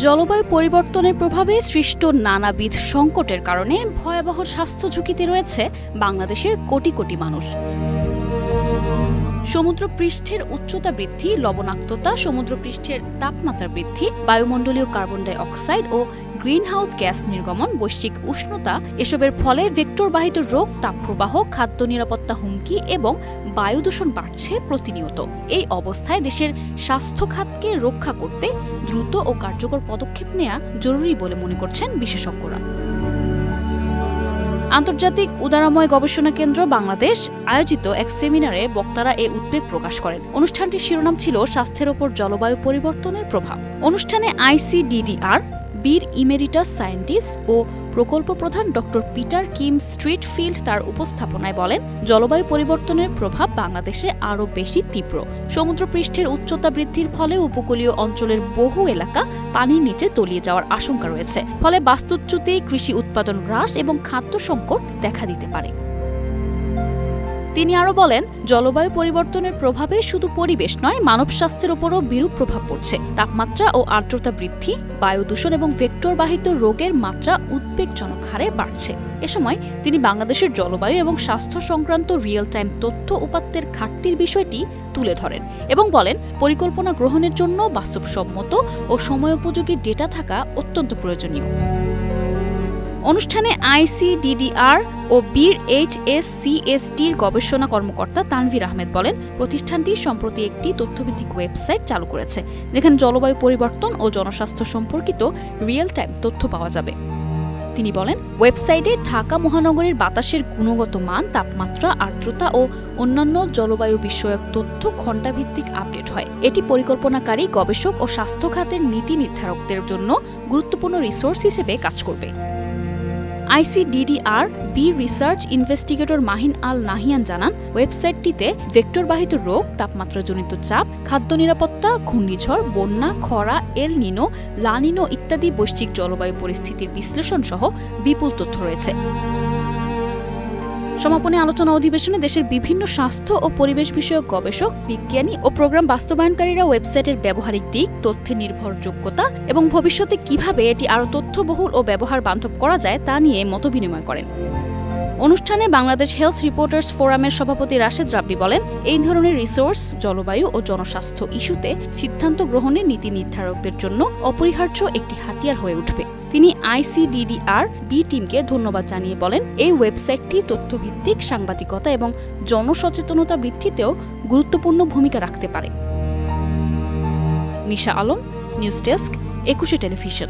জলবায়ু পরিবর্তনের প্রভাবে সৃষ্ট নানাবিধ সংকটের কারণে ভয়াবহ স্বাস্থ্য ঝুঁকিতে রয়েছে বাংলাদেশের কোটি কোটি মানুষ। সমুদ্রপৃষ্ঠের উচ্চতা বৃদ্ধি, লবণাক্ততা, সমুদ্রপৃষ্ঠের তাপমাত্রা বৃদ্ধি, বায়ুমণ্ডলীয় কার্বন ডাই অক্সাইড ও গ্রিনহাউস গ্যাস নির্গমন, বৈশ্বিক উষ্ণতা এসবের ফলে ভেক্টরবাহিত রোগ, তাপপ্রবাহ, খাদ্য নিরাপত্তা হুমকি এবং বায়ু দূষণ বাড়ছে প্রতিনিয়ত। এই অবস্থায় দেশের স্বাস্থ্য খাতকে রক্ষা করতে দ্রুত ও কার্যকর পদক্ষেপ নেওয়া জরুরি বলে মনে করছেন বিশেষজ্ঞরা। আন্তর্জাতিক উদারময় গবেষণা কেন্দ্র বাংলাদেশ আয়োজিত এক সেমিনারে বক্তারা এই উদ্বেগ প্রকাশ করেন। অনুষ্ঠানটির শিরোনাম ছিল স্বাস্থ্যের ওপর জলবায়ু পরিবর্তনের প্রভাব। অনুষ্ঠানে আইসিডিডিআর বীর ইমেরিটাস সায়েন্টিস্ট ও প্রকল্প প্রধান ডক্টর পিটার কিম স্ট্রিটফিল্ড তার উপস্থাপনায় বলেন, জলবায়ু পরিবর্তনের প্রভাব বাংলাদেশে আরও বেশি তীব্র। সমুদ্রপৃষ্ঠের উচ্চতা বৃদ্ধির ফলে উপকূলীয় অঞ্চলের বহু এলাকা পানির নিচে তলিয়ে যাওয়ার আশঙ্কা রয়েছে। ফলে বাস্তুচ্যুতি, কৃষি উৎপাদন হ্রাস এবং খাদ্য সংকট দেখা দিতে পারে। তিনি আরও বলেন, জলবায়ু পরিবর্তনের প্রভাবে শুধু পরিবেশ নয়, মানব স্বাস্থ্যের উপরও বিরূপ প্রভাব পড়ছে। তাপমাত্রা ও আর্দ্রতা বৃদ্ধি, বায়ু দূষণ এবং ভেক্টরবাহিত রোগের মাত্রা উদ্বেগজনক হারে বাড়ছে। এ সময় তিনি বাংলাদেশের জলবায়ু এবং স্বাস্থ্য সংক্রান্ত রিয়েল টাইম তথ্য উপাত্তের ঘাটতির বিষয়টি তুলে ধরেন এবং বলেন, পরিকল্পনা গ্রহণের জন্য বাস্তবসম্মত ও সময়োপযোগী ডেটা থাকা অত্যন্ত প্রয়োজনীয়। অনুষ্ঠানে আইসিডিডিআর ও বীর HSCSTর গবেষণা কর্মকর্তা তানভীর আহমেদ বলেন, প্রতিষ্ঠানটি সম্প্রতি একটি তথ্যভিত্তিক ওয়েবসাইট চালু করেছে, যেখানে জলবায়ু পরিবর্তন ও জনস্বাস্থ্য সম্পর্কিত রিয়েল টাইম তথ্য পাওয়া যাবে। তিনি বলেন, ওয়েবসাইটে ঢাকা মহানগরীর বাতাসের গুণগত মান, তাপমাত্রা, আর্দ্রতা ও অন্যান্য জলবায়ু বিষয়ক তথ্য ঘণ্টাভিত্তিক আপডেট হয়। এটি পরিকল্পনাকারী, গবেষক ও স্বাস্থ্য খাতের নীতি নির্ধারকদের জন্য গুরুত্বপূর্ণ রিসোর্স হিসেবে কাজ করবে। আইসিডিডিআর বীর রিসার্চ ইনভেস্টিগেটর মাহিন আল নাহিয়ান জানান, ওয়েবসাইটটিতে ভেক্টরবাহিত রোগ, তাপমাত্রাজনিত চাপ, খাদ্য নিরাপত্তা, ঘূর্ণিঝড়, বন্যা, খরা, এল নিনো, লা নিনো ইত্যাদি বৈশ্বিক জলবায়ু পরিস্থিতির বিশ্লেষণ সহ বিপুল তথ্য রয়েছে। সমাপনী আলোচনা অধিবেশনে দেশের বিভিন্ন স্বাস্থ্য ও পরিবেশ বিষয়ক গবেষক, বিজ্ঞানী ও প্রোগ্রাম বাস্তবায়নকারীরা ওয়েবসাইটের ব্যবহারিক দিক, তথ্যে নির্ভরযোগ্যতা এবং ভবিষ্যতে কিভাবে এটি আরও তথ্যবহুল ও ব্যবহার বান্ধব করা যায় তা নিয়ে মতবিনিময় করেন। অনুষ্ঠানে বাংলাদেশ হেলথ রিপোর্টার্স ফোরামের সভাপতি রাশেদ রাব্বি বলেন, এই ধরনের রিসোর্স জলবায়ু ও জনস্বাস্থ্য ইস্যুতে সিদ্ধান্ত গ্রহণে নীতি নির্ধারকদের জন্য অপরিহার্য একটি হাতিয়ার হয়ে উঠবে। তিনি আইসিডিডিআর বি টিমকে ধন্যবাদ জানিয়ে বলেন, এই ওয়েবসাইটটি তথ্যভিত্তিক সাংবাদিকতা এবং জনসচেতনতা বৃদ্ধিতেও গুরুত্বপূর্ণ ভূমিকা রাখতে পারে। নিশা আলম, নিউজ ডেস্ক, 21 টেলিভিশন।